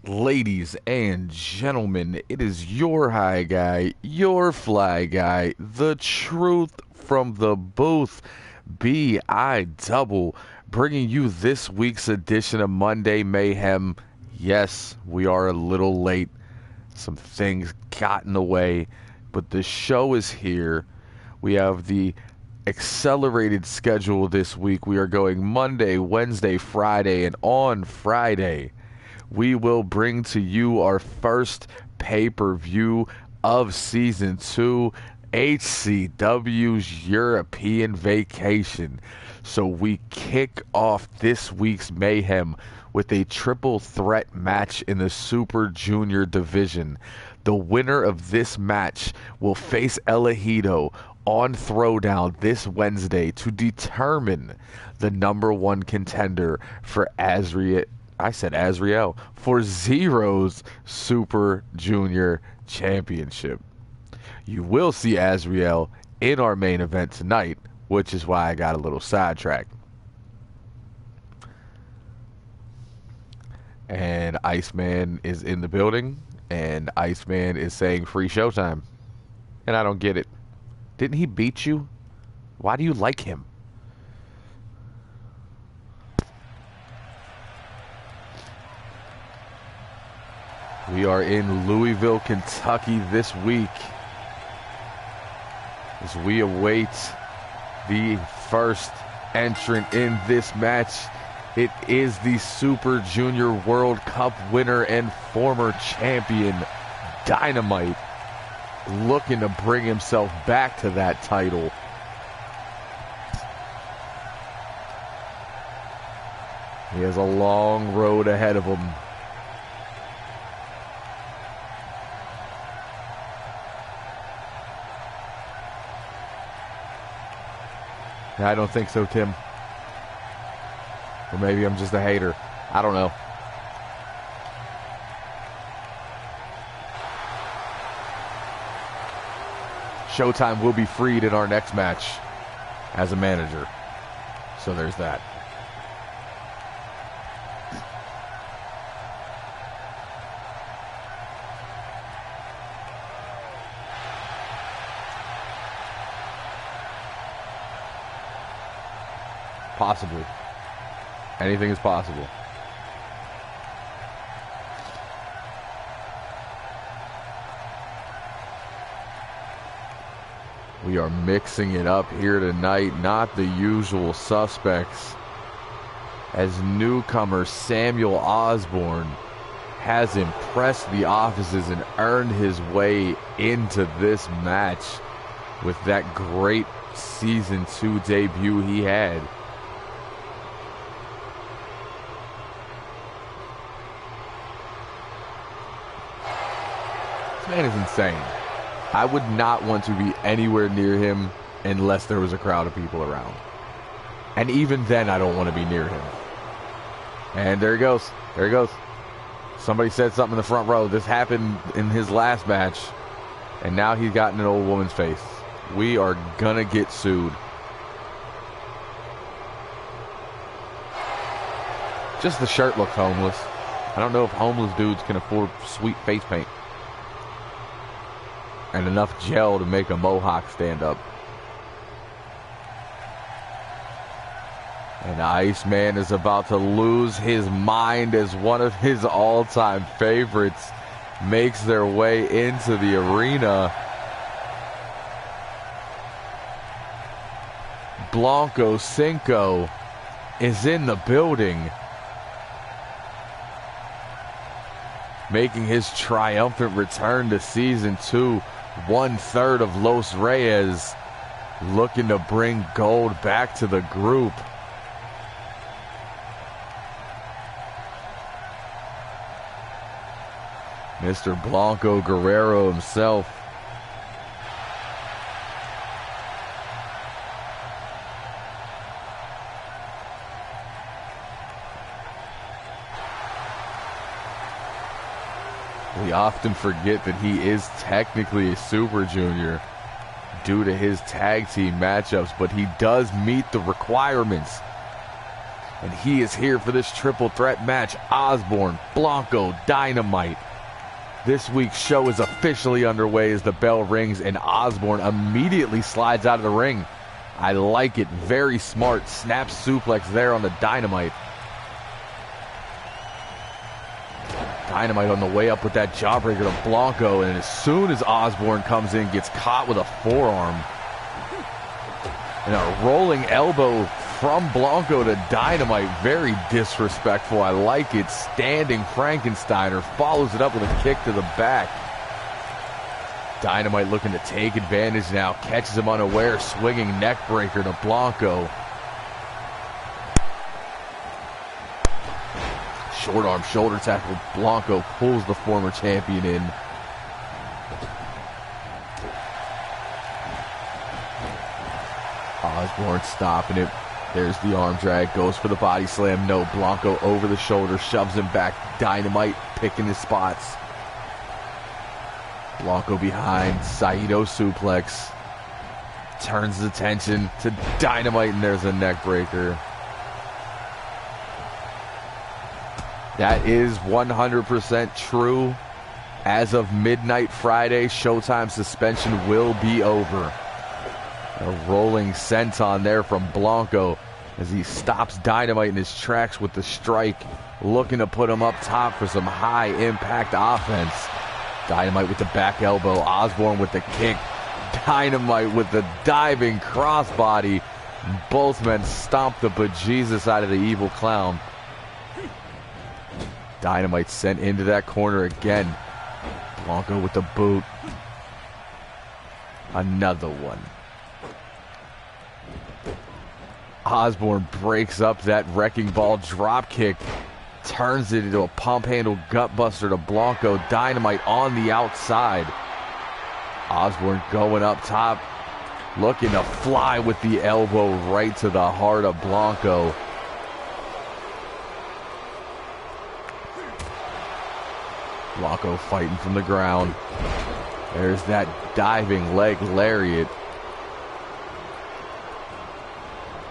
Ladies and gentlemen, it is your high guy, your fly guy, the truth from the booth, B.I. Double, bringing you this week's edition of Monday Mayhem. Yes, we are a little late. Some things got in the way, but the show is here. We have the accelerated schedule this week. We are going Monday, Wednesday, Friday, and on Friday we will bring to you our first pay-per-view of Season 2, HCW's European Vacation. So we kick off this week's Mayhem with a triple threat match in the Super Junior division. The winner of this match will face El Ejido on Throwdown this Wednesday to determine the number one contender for for Zero's Super Junior Championship. You will see Azriel in our main event tonight, which is why I got a little sidetracked. And Iceman is in the building, and Iceman is saying free showtime. And I don't get it. Didn't he beat you? Why do you like him? We are in Louisville, Kentucky this week as we await the first entrant in this match. It is the Super Junior World Cup winner and former champion, Dynamite, looking to bring himself back to that title. He has a long road ahead of him. I don't think so, Tim. Or maybe I'm just a hater. I don't know. Showtime will be freed in our next match as a manager. So there's that. Possibly. Anything is possible. We are mixing it up here tonight, not the usual suspects, as newcomer Samuel Osborne has impressed the offices and earned his way into this match with that great Season 2 debut he had. Man is insane. I would not want to be anywhere near him unless there was a crowd of people around. And even then, I don't want to be near him. And there he goes. There he goes. Somebody said something in the front row. This happened in his last match. And now he's gotten an old woman's face. We are gonna get sued. Just the shirt looks homeless. I don't know if homeless dudes can afford sweet face paint and enough gel to make a mohawk stand up. And Iceman is about to lose his mind as one of his all-time favorites makes their way into the arena. Blanco Cinco is in the building, making his triumphant return to Season 2. 1/3 of Los Reyes looking to bring gold back to the group. Mr. Blanco Guerrero himself. We often forget that he is technically a Super Junior due to his tag team matchups, but he does meet the requirements And he is here for this triple threat match. Osborne, Blanco, Dynamite. This week's show is officially underway as the bell rings and Osborne immediately slides out of the ring. I like it. Very smart. Snap suplex there on the Dynamite. Dynamite on the way up with that jawbreaker to Blanco, and as soon as Osborne comes in, gets caught with a forearm. And a rolling elbow from Blanco to Dynamite. Very disrespectful. I like it. Standing Frankensteiner follows it up with a kick to the back. Dynamite looking to take advantage now. Catches him unaware. Swinging neck breaker to Blanco. Short arm shoulder tackle. Blanco pulls the former champion in. Osborne stopping it. There's the arm drag. Goes for the body slam. No. Blanco over the shoulder. Shoves him back. Dynamite picking his spots. Blanco behind. Saito suplex. Turns his attention to Dynamite, and there's a neck breaker. That is 100% true. As of midnight Friday, Showtime suspension will be over. A rolling senton there from Blanco as he stops Dynamite in his tracks with the strike, looking to put him up top for some high impact offense. Dynamite with the back elbow, Osborne with the kick, Dynamite with the diving crossbody. Both men stomp the bejesus out of the evil clown. Dynamite sent into that corner again. Blanco with the boot. Another one. Osborne breaks up that wrecking ball drop kick. Turns it into a pump handle gut buster to Blanco. Dynamite on the outside. Osborne going up top. Looking to fly with the elbow right to the heart of Blanco. Blanco fighting from the ground. There's that diving leg lariat.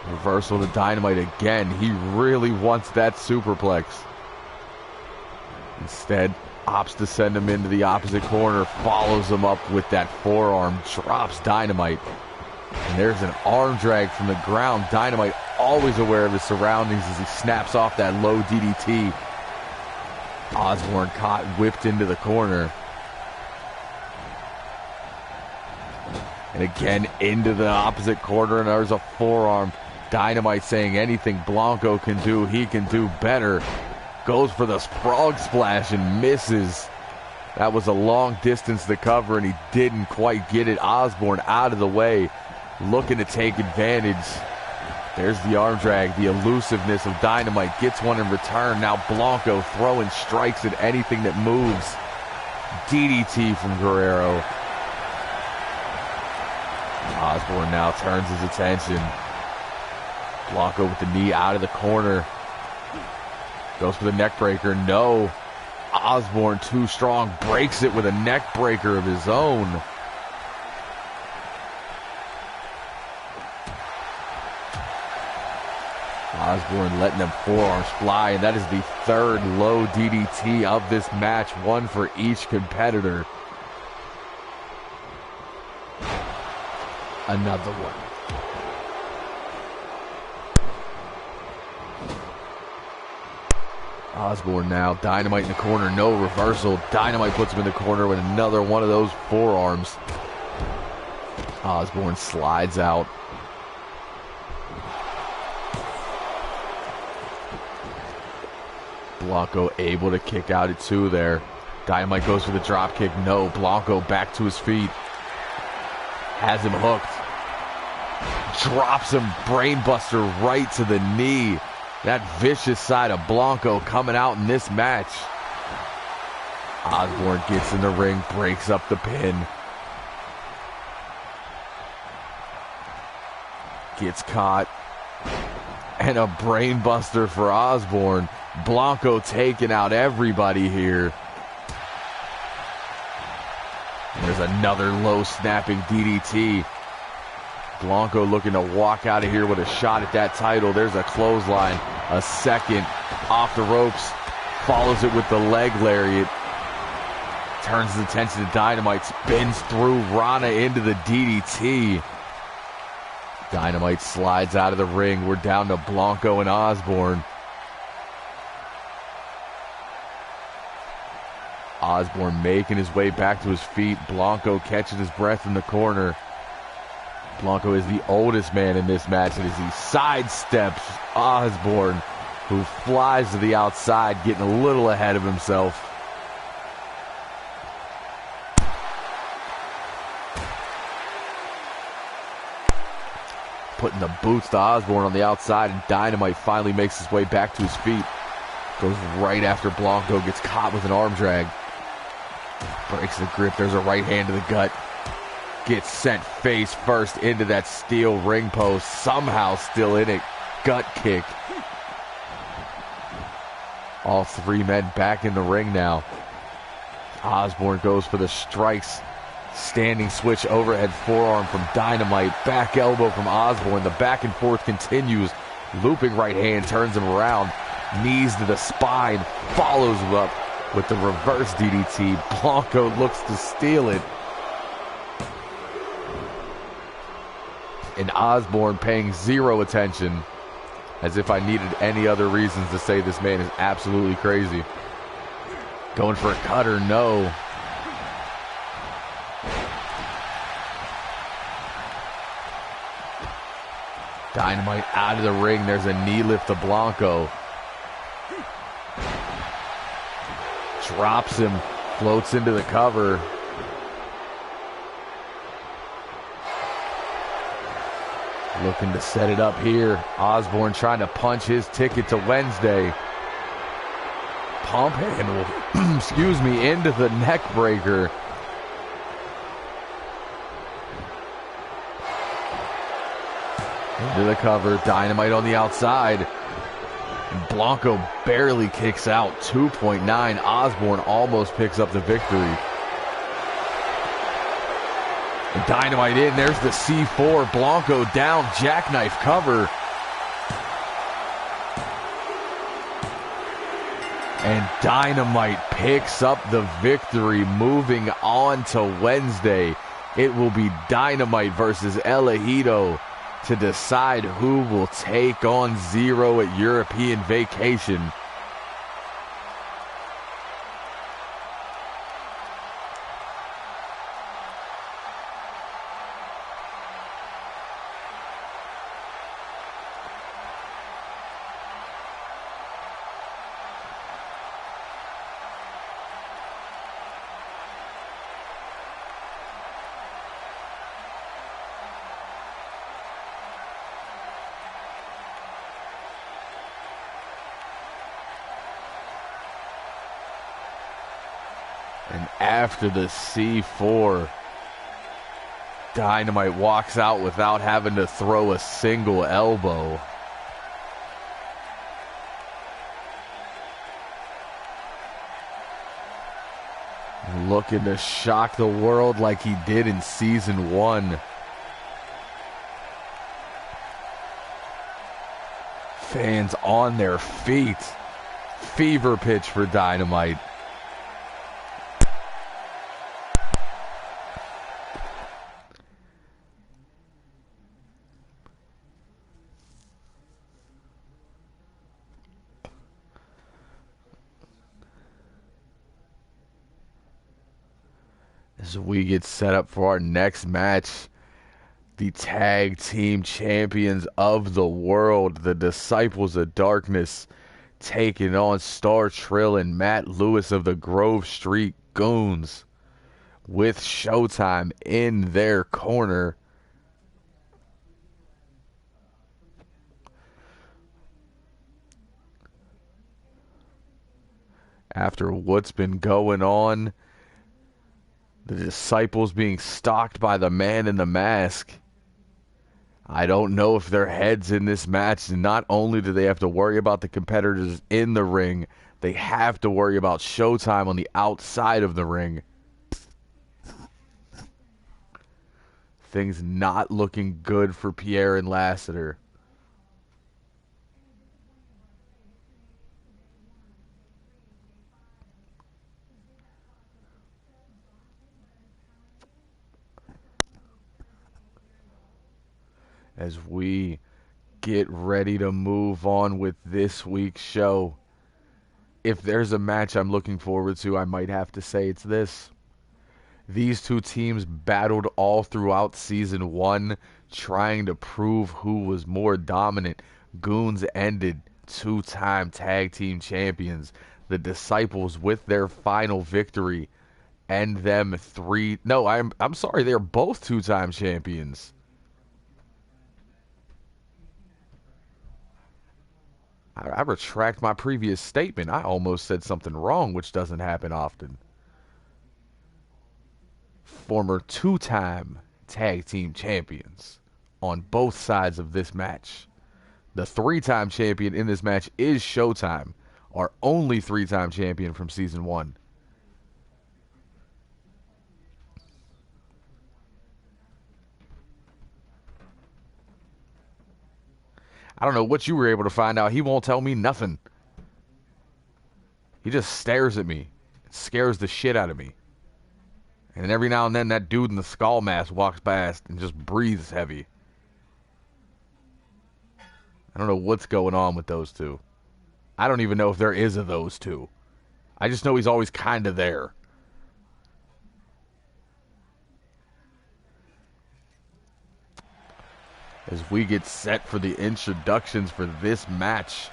Reversal to Dynamite again. He really wants that superplex. Instead, opts to send him into the opposite corner. Follows him up with that forearm. Drops Dynamite. And there's an arm drag from the ground. Dynamite always aware of his surroundings as he snaps off that low DDT. Osborne caught, whipped into the corner. And again into the opposite corner, and there's a forearm. Dynamite saying anything Blanco can do, he can do better. Goes for the frog splash and misses. That was a long distance to cover, and he didn't quite get it. Osborne out of the way, looking to take advantage. There's the arm drag, the elusiveness of Dynamite. Gets one in return. Now Blanco throwing strikes at anything that moves. DDT from Guerrero. Osborne now turns his attention. Blanco with the knee out of the corner. Goes for the neck breaker. No. Osborne too strong. Breaks it with a neck breaker of his own. Osborne letting them forearms fly, and that is the third low DDT of this match, one for each competitor. Another one. Osborne now, Dynamite in the corner, no reversal. Dynamite puts him in the corner with another one of those forearms. Osborne slides out. Blanco able to kick out at two there. Dynamite goes for the drop kick. No. Blanco back to his feet. Has him hooked. Drops him brainbuster right to the knee. That vicious side of Blanco coming out in this match. Osborne gets in the ring, breaks up the pin. Gets caught. And a brainbuster for Osborne. Blanco taking out everybody here. There's another low snapping DDT. Blanco looking to walk out of here with a shot at that title. There's a clothesline. A second, off the ropes, follows it with the leg lariat. Turns his attention to Dynamite, spins through Rana into the DDT. Dynamite slides out of the ring. We're down to Blanco and Osborne. Osborne making his way back to his feet. Blanco catching his breath in the corner. Blanco is the oldest man in this match, and as he sidesteps Osborne, who flies to the outside, getting a little ahead of himself. Putting the boots to Osborne on the outside, and Dynamite finally makes his way back to his feet. Goes right after Blanco, gets caught with an arm drag. Breaks the grip, there's a right hand to the gut. Gets sent face first into that steel ring post, somehow still in it. Gut kick. All three men back in the ring now. Osborne goes for the strikes. Standing switch overhead forearm from Dynamite. Back elbow from Osborne. The back and forth continues. Looping right hand turns him around. Knees to the spine. Follows him up with the reverse DDT. Blanco looks to steal it. And Osborne paying zero attention. As if I needed any other reasons to say this man is absolutely crazy. Going for a cutter, no. Dynamite out of the ring. There's a knee lift to Blanco. Drops him. Floats into the cover. Looking to set it up here. Osborne trying to punch his ticket to Wednesday. Pump handle, excuse me, into the neck breaker. Into the cover. Dynamite on the outside. Blanco barely kicks out. 2.9. Osborne almost picks up the victory. And Dynamite in. There's the C4. Blanco down. Jackknife cover. And Dynamite picks up the victory. Moving on to Wednesday. It will be Dynamite versus El Ejido to decide who will take on Zero at European Vacation. And after the C4, Dynamite walks out without having to throw a single elbow. Looking to shock the world like he did in Season 1. Fans on their feet. Fever pitch for Dynamite. As we get set up for our next match, the tag team champions of the world, the Disciples of Darkness, taking on Star Trill and Matt Lewis of the Grove Street Goons, with Showtime in their corner. After what's been going on, the Disciples being stalked by the Man in the Mask, I don't know if their heads in this match, not only do they have to worry about the competitors in the ring, they have to worry about Showtime on the outside of the ring. Things not looking good for Pierre and Lassiter. as we get ready to move on with this week's show. If there's a match I'm looking forward to, I might have to say it's this. These two teams battled all throughout Season 1, trying to prove who was more dominant. Goons ended two-time tag team champions. The Disciples, with their final victory, end them I'm sorry, they're both two-time champions. I retract my previous statement. I almost said something wrong, which doesn't happen often. Former two-time tag team champions on both sides of this match. The three-time champion in this match is Showtime, our only three-time champion from Season 1. I don't know what you were able to find out. He won't tell me nothing. He just stares at me. It scares the shit out of me. And every now and then that dude in the skull mask walks past and just breathes heavy. I don't know what's going on with those two. I don't even know if there is a those two. I just know he's always kind of there. As we get set for the introductions for this match.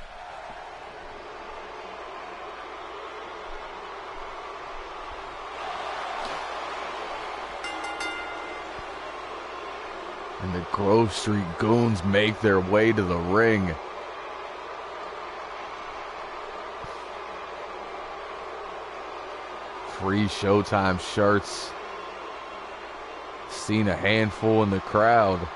And the Grove Street Goons make their way to the ring. Free Showtime shirts. Seen a handful in the crowd.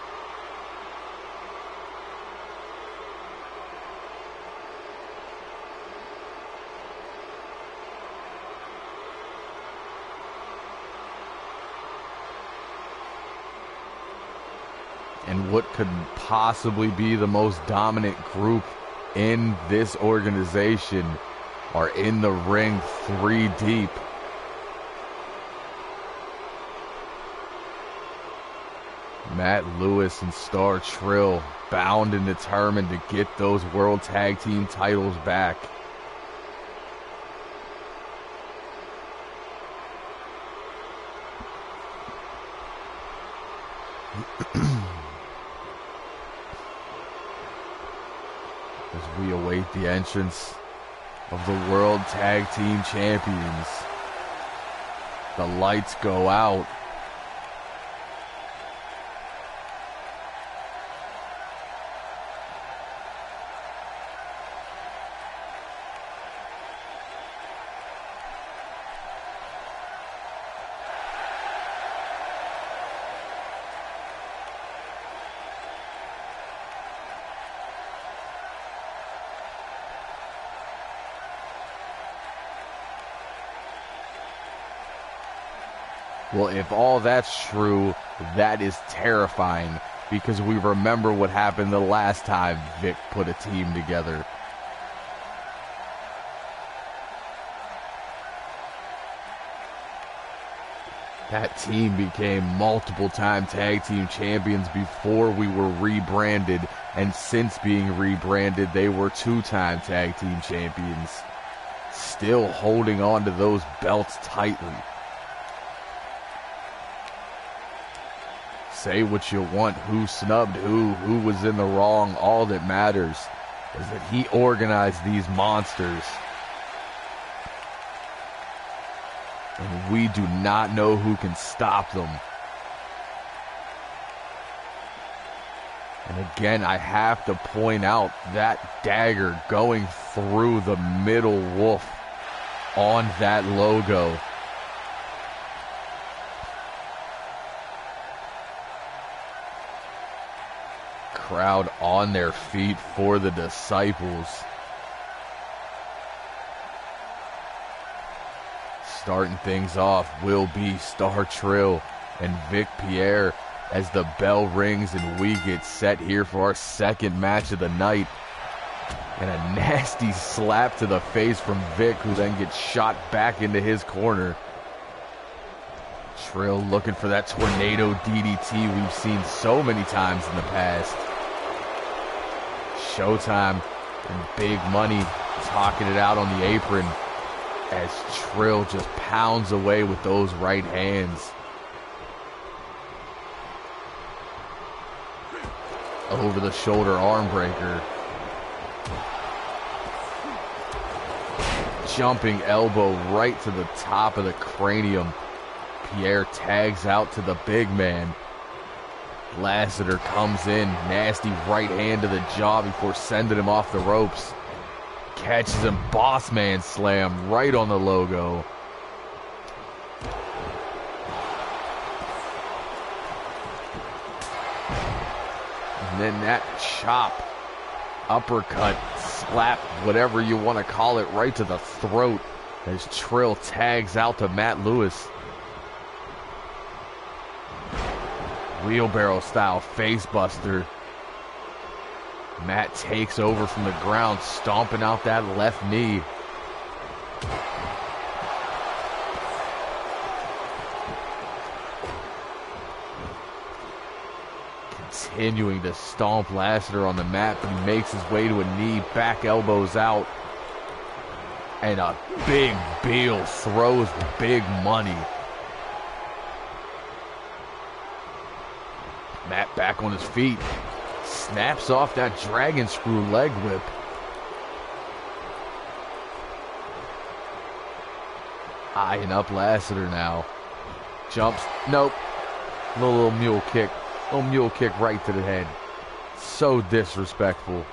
And what could possibly be the most dominant group in this organization are in the ring 3 deep. Matt Lewis and Star Trill bound and determined to get those World Tag Team titles back. As we await the entrance of the World Tag Team Champions. The lights go out. Well, if all that's true, that is terrifying, because we remember what happened the last time Vic put a team together. That team became multiple-time tag team champions before we were rebranded, and since being rebranded, they were 2-time tag team champions, still holding on to those belts tightly. Say what you want, who snubbed who was in the wrong. All that matters is that he organized these monsters. And we do not know who can stop them. And again, I have to point out that dagger going through the middle wolf on that logo. Crowd on their feet for the Disciples. Starting things off will be Star Trill and Vic Pierre as the bell rings and we get set here for our second match of the night. And a nasty slap to the face from Vic, who then gets shot back into his corner. Trill looking for that tornado DDT we've seen so many times in the past. Showtime and Big Money talking it out on the apron as Trill just pounds away with those right hands. Over the shoulder arm breaker. Jumping elbow right to the top of the cranium. Pierre tags out to the big man. Lassiter comes in, nasty right hand to the jaw before sending him off the ropes. Catches him, boss man slam right on the logo. And then that chop, uppercut, slap, whatever you want to call it, right to the throat as Trill tags out to Matt Lewis. Wheelbarrow style face buster. Matt takes over from the ground, stomping out that left knee. Continuing to stomp Lassiter on the mat, but he makes his way to a knee, back elbows out. And a big Beal throws Big Money. Matt back on his feet. Snaps off that dragon screw leg whip. Eyeing up Lassiter now. Jumps. Nope. Little mule kick. Little mule kick right to the head. So disrespectful.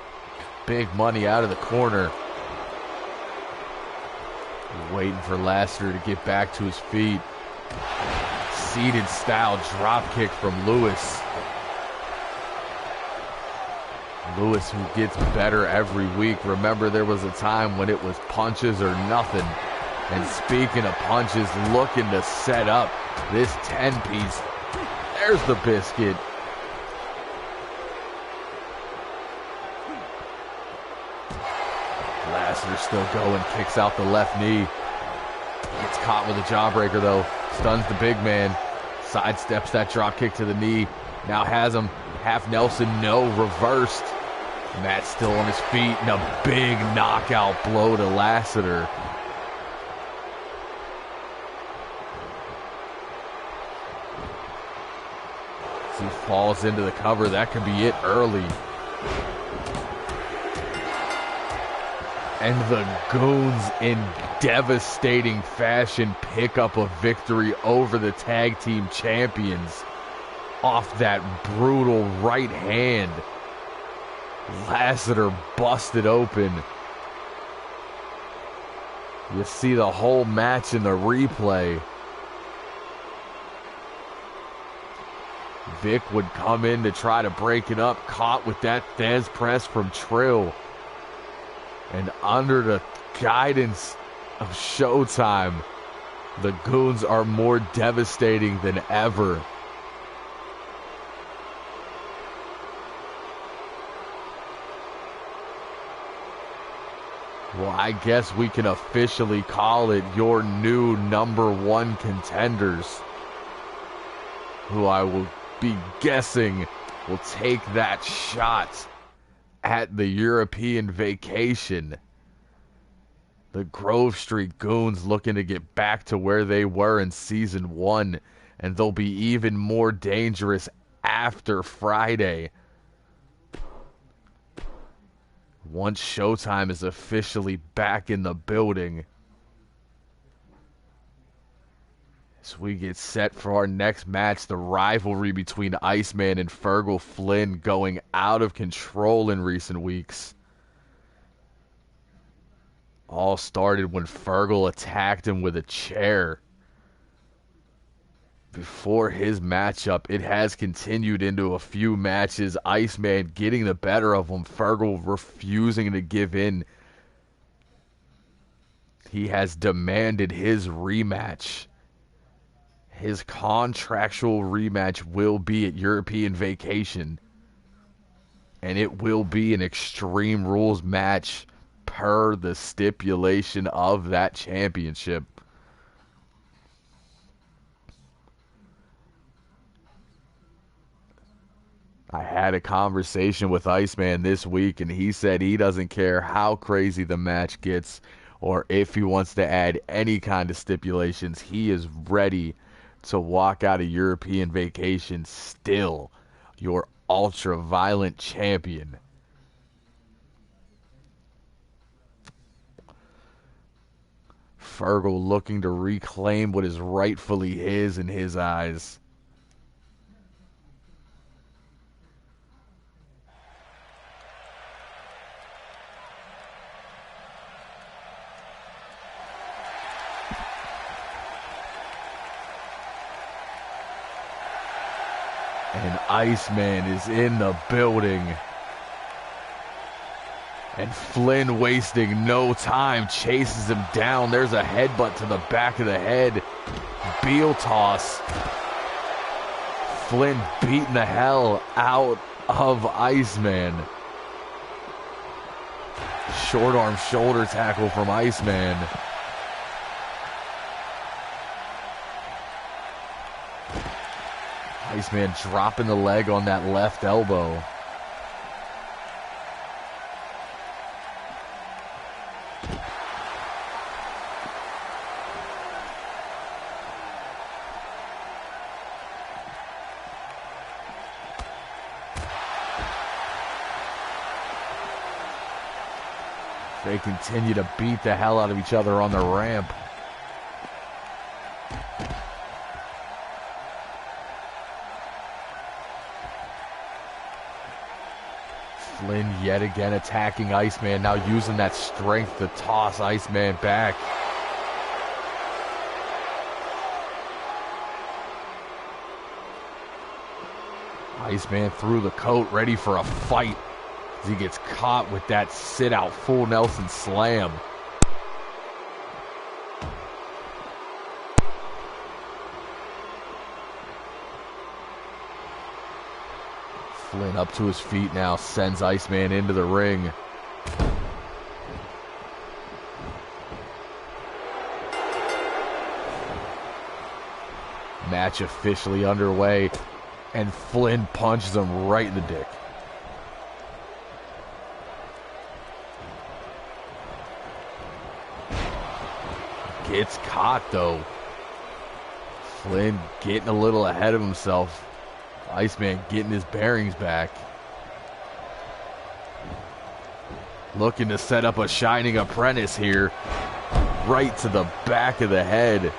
Big Money out of the corner. Waiting for Lassiter to get back to his feet. Seated style drop kick from Lewis. Lewis, who gets better every week. Remember, there was a time when it was punches or nothing. And speaking of punches, looking to set up this 10-piece. There's the biscuit. Lassiter still going, kicks out the left knee. Gets caught with a jawbreaker though. Stuns the big man. Sidesteps that drop kick to the knee. Now has him half Nelson, no, reversed. Matt still on his feet, and a big knockout blow to Lassiter. As he falls into the cover, that could be it early. And the Goons, in devastating fashion, pick up a victory over the tag team champions off that brutal right hand. Lassiter busted open. You see the whole match in the replay. Vic would come in to try to break it up, caught with that Thez press from Trill. And under the guidance of Showtime, the Goons are more devastating than ever. Well, I guess we can officially call it your new #1 contenders, who I will be guessing will take that shot at the European vacation. The Grove Street Goons looking to get back to where they were in Season 1, and they'll be even more dangerous after Friday. Once Showtime is officially back in the building. As we get set for our next match, the rivalry between Iceman and Fergal Flynn going out of control in recent weeks. All started when Fergal attacked him with a chair. Before his matchup, it has continued into a few matches. Iceman getting the better of him, Fergal refusing to give in. He has demanded his rematch. His contractual rematch will be at European Vacation. And it will be an Extreme Rules match per the stipulation of that championship. I had a conversation with Iceman this week, and he said he doesn't care how crazy the match gets or if he wants to add any kind of stipulations. He is ready to walk out of European vacation still your ultra-violent champion. Fergal looking to reclaim what is rightfully his in his eyes. And Iceman is in the building. And Flynn, wasting no time, chases him down. There's a headbutt to the back of the head. Heel toss. Flynn beating the hell out of Iceman. Short arm shoulder tackle from Iceman. Iceman dropping the leg on that left elbow. They continue to beat the hell out of each other on the ramp. Flynn yet again attacking Iceman, now using that strength to toss Iceman back. Iceman through the coat, ready for a fight as he gets caught with that sit-out full Nelson slam. Flynn up to his feet now, sends Iceman into the ring. Match officially underway, and Flynn punches him right in the dick. Gets caught though. Flynn getting a little ahead of himself. Iceman getting his bearings back. Looking to set up a shining apprentice here. Right to the back of the head.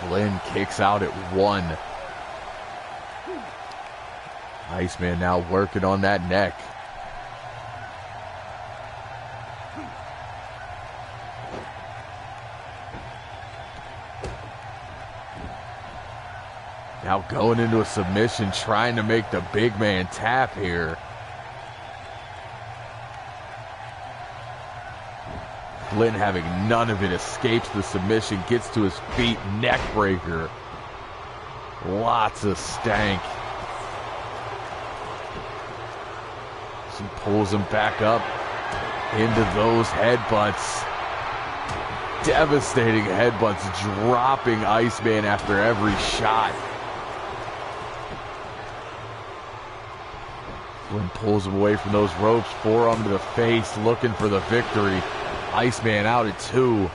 Flynn kicks out at 1. Iceman now working on that neck. Now going into a submission, trying to make the big man tap here. Flynn having none of it, escapes the submission, gets to his feet, neck breaker. Lots of stank. She pulls him back up into those headbutts. Devastating headbutts, dropping Iceman after every shot. Flynn pulls him away from those ropes, forearm to the face, looking for the victory. Iceman out at 2.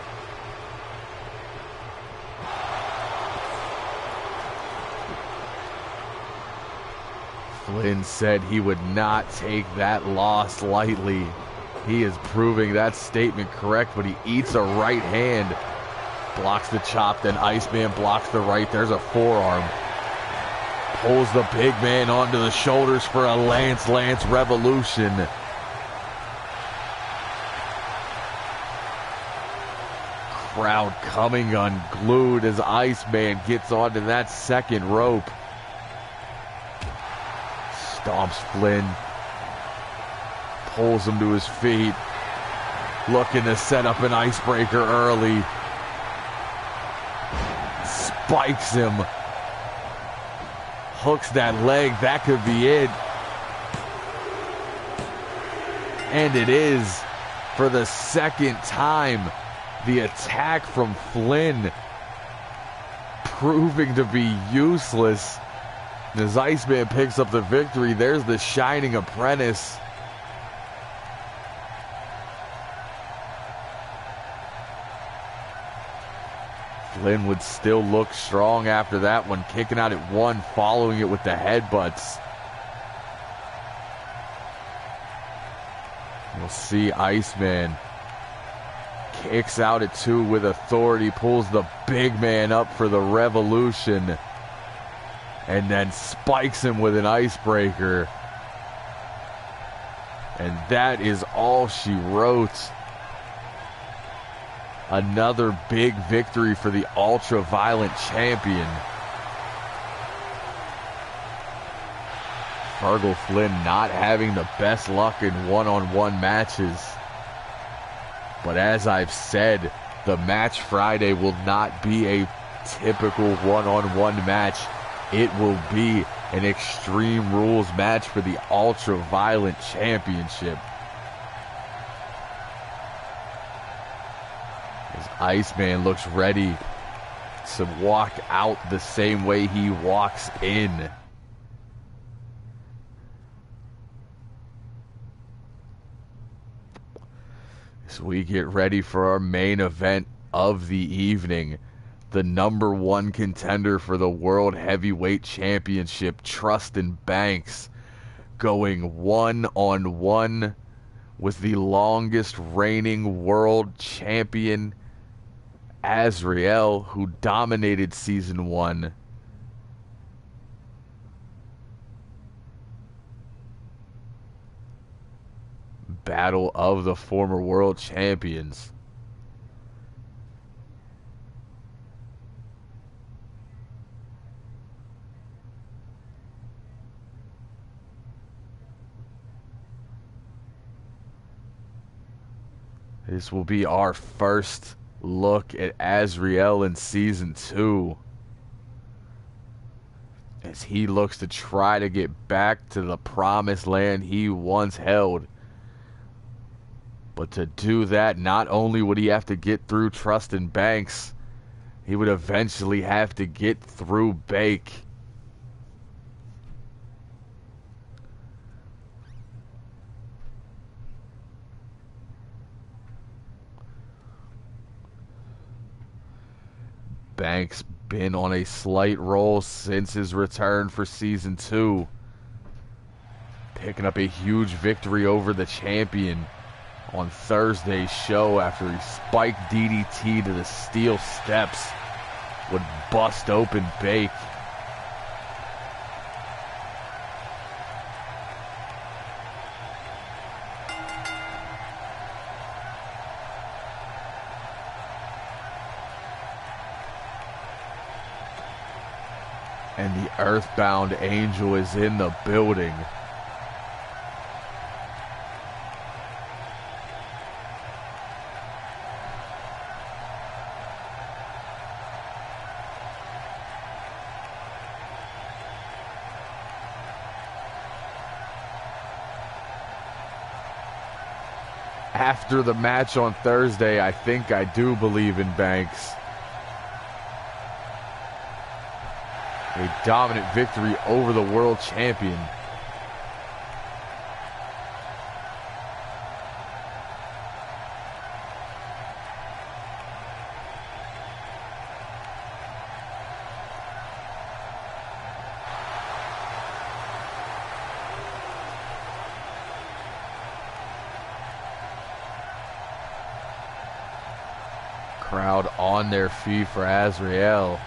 Flynn said he would not take that loss lightly. He is proving that statement correct, but he eats a right hand. Blocks the chop, then Iceman blocks the right. There's a forearm. Pulls the big man onto the shoulders for a Lance Revolution. Crowd coming unglued as Iceman gets onto that second rope. Stomps Flynn. Pulls him to his feet. Looking to set up an icebreaker early. Spikes him. Hooks that leg. That could be it. And it is. For the second time The attack from Flynn proving to be useless. As Iceman picks up the victory, there's the Shining Apprentice. Flynn would still look strong after that one, kicking out at 1, following it with the headbutts. We'll see Iceman kicks out at 2 with authority, pulls the big man up for the Revolution, and then spikes him with an icebreaker. And that is all she wrote. Another big victory for the ultra-violent champion. Fergal Flynn not having the best luck in one-on-one matches. But as I've said, the match Friday will not be a typical one-on-one match. It will be an Extreme Rules match for the ultra-violent championship. Iceman looks ready to walk out the same way he walks in. As we get ready for our main event of the evening, the #1 contender for the World Heavyweight Championship, Trustin Banks, going one-on-one with the longest reigning world champion, Azrael, who dominated Season 1. Battle of the former world champions. This will be our first look at Azrael in Season 2, as he looks to try to get back to the promised land he once held. But to do that, not only would he have to get through Trustin Banks, he would eventually have to get through Bake. Banks been on a slight roll since his return for Season 2. Picking up a huge victory over the champion on Thursday's show after he spiked DDT to the steel steps would bust open Bake. And the Earthbound Angel is in the building. After the match on Thursday, I think I do believe in Banks. A dominant victory over the world champion. Crowd on their feet for Azrael.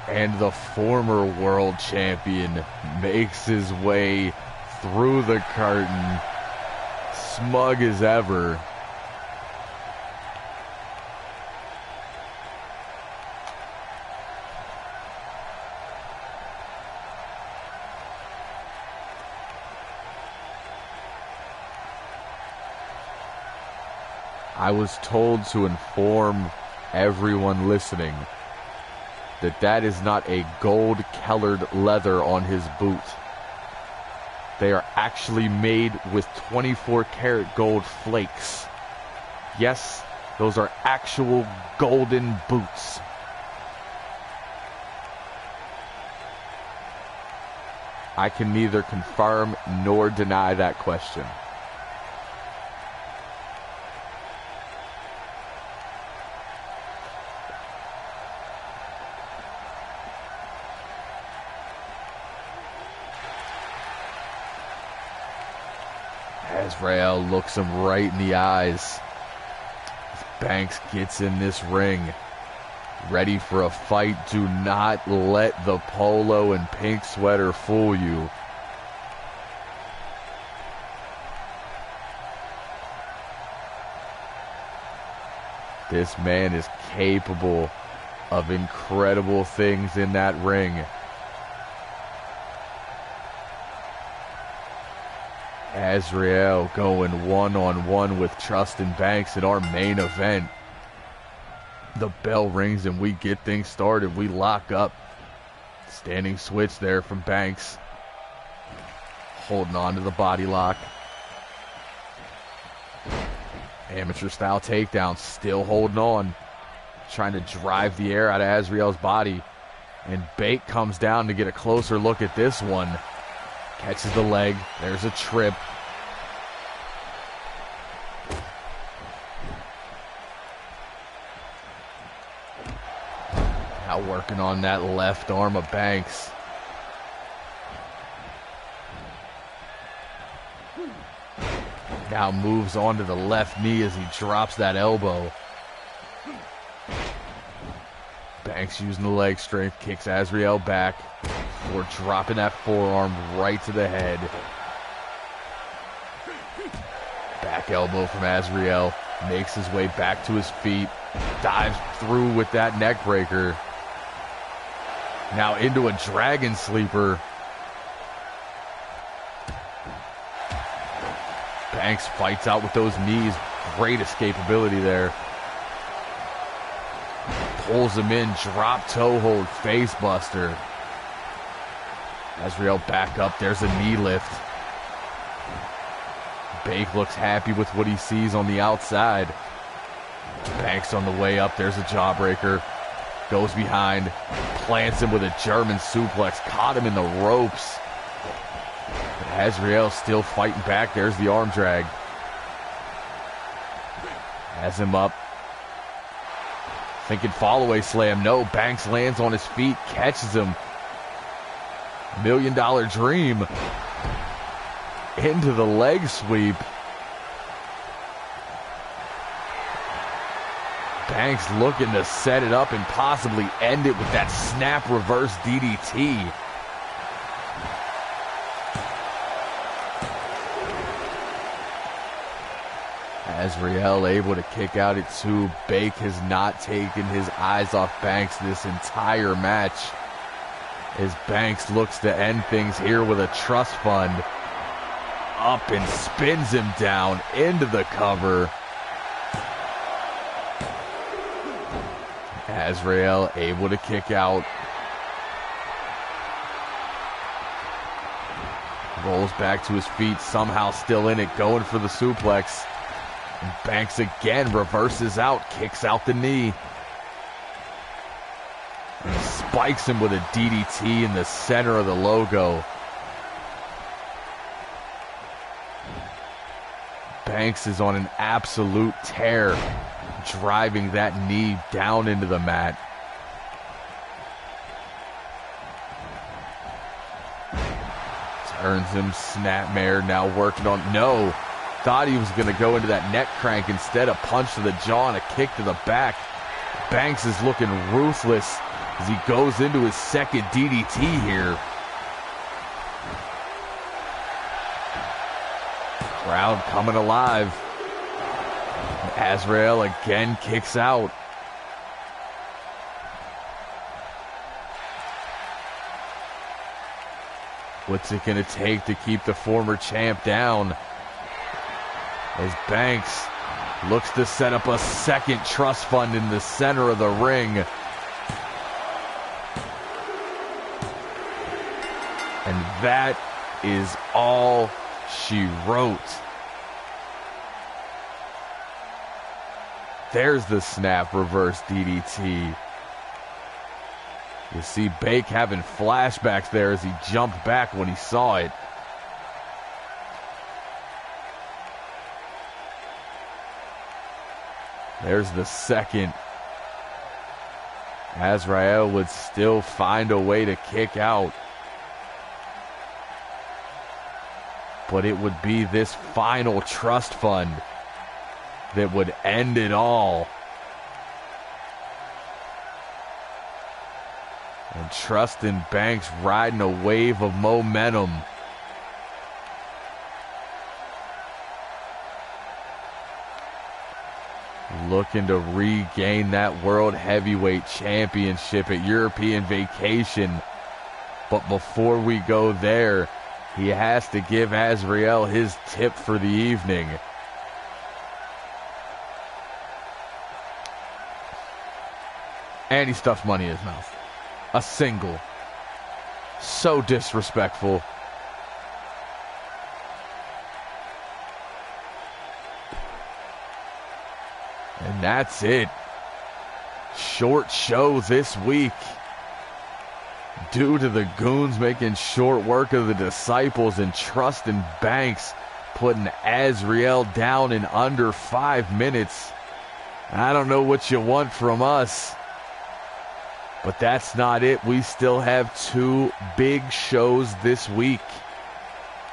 And the former world champion makes his way through the curtain, smug as ever. I was told to inform everyone listening that that is not a gold-colored leather on his boot. They are actually made with 24-karat gold flakes. Yes, those are actual golden boots. I can neither confirm nor deny that question. Azrael looks him right in the eyes. Banks gets in this ring, ready for a fight. Do not let the polo and pink sweater fool you. This man is capable of incredible things in that ring. Azrael going one-on-one with Justin Banks in our main event. The bell rings and we get things started. We lock up. Standing switch there from Banks. Holding on to the body lock. Amateur style takedown. Still holding on. Trying to drive the air out of Azrael's body. And Bate comes down to get a closer look at this one. Catches the leg. There's a trip. Now working on that left arm of Banks. Now moves on to the left knee as he drops that elbow. Banks using the leg strength, kicks Azrael back before dropping that forearm right to the head. Back elbow from Azrael, makes his way back to his feet, dives through with that neck breaker. Now into a dragon sleeper. Banks fights out with those knees. Great escapability there. Pulls him in, drop toe hold, face buster. Azrael back up, there's a knee lift. Bake looks happy with what he sees on the outside. Banks on the way up, there's a jawbreaker. Goes behind, plants him with a German suplex, caught him in the ropes. But Azrael still fighting back, there's the arm drag. Has him up. Thinking fall away slam. No, Banks lands on his feet, catches him. $1 Million Dream. Into the leg sweep. Banks looking to set it up and possibly end it with that snap reverse DDT. Azrael able to kick out at 2. Bake has not taken his eyes off Banks this entire match, as Banks looks to end things here with a trust fund. Up and spins him down into the cover. Azrael able to kick out. Rolls back to his feet, somehow still in it, going for the suplex. And Banks again reverses out, kicks out the knee. And spikes him with a DDT in the center of the logo. Banks is on an absolute tear, driving that knee down into the mat. Turns him, snapmare, now working on, no. Thought he was going to go into that neck crank, instead a punch to the jaw and a kick to the back. Banks is looking ruthless as he goes into his second DDT here. Crowd coming alive. Azrael again kicks out. What's it going to take to keep the former champ down? As Banks Looks to set up a second trust fund in the center of the ring. And that is all she wrote. There's the snap reverse DDT. You see Bake having flashbacks there as he jumped back when he saw it. There's the second. Azrael would still find a way to kick out. But it would be this final trust fund that would end it all. And Trust and Banks riding a wave of momentum. Looking to regain that World Heavyweight Championship at European Vacation. But before we go there, he has to give Azrael his tip for the evening. And he stuffs money in his mouth. A single. So disrespectful. And that's it. Short show this week. Due to the Goons making short work of the Disciples and Trust and Banks putting Azrael down in under 5 minutes. I don't know what you want from us. But that's not it. We still have 2 big shows this week.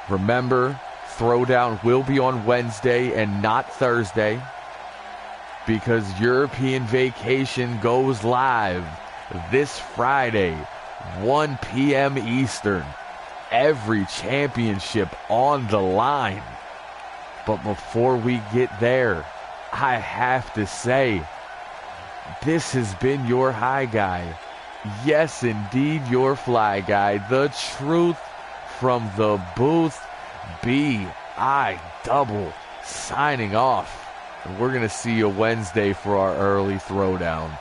Remember, Throwdown will be on Wednesday and not Thursday, because European Vacation goes live this Friday, 1 p.m. Eastern. Every championship on the line. But before we get there, I have to say, this has been your High Guy. Yes, indeed, your Fly Guy. The truth from the booth. B.I. Double signing off. And we're going to see you Wednesday for our early Throwdown.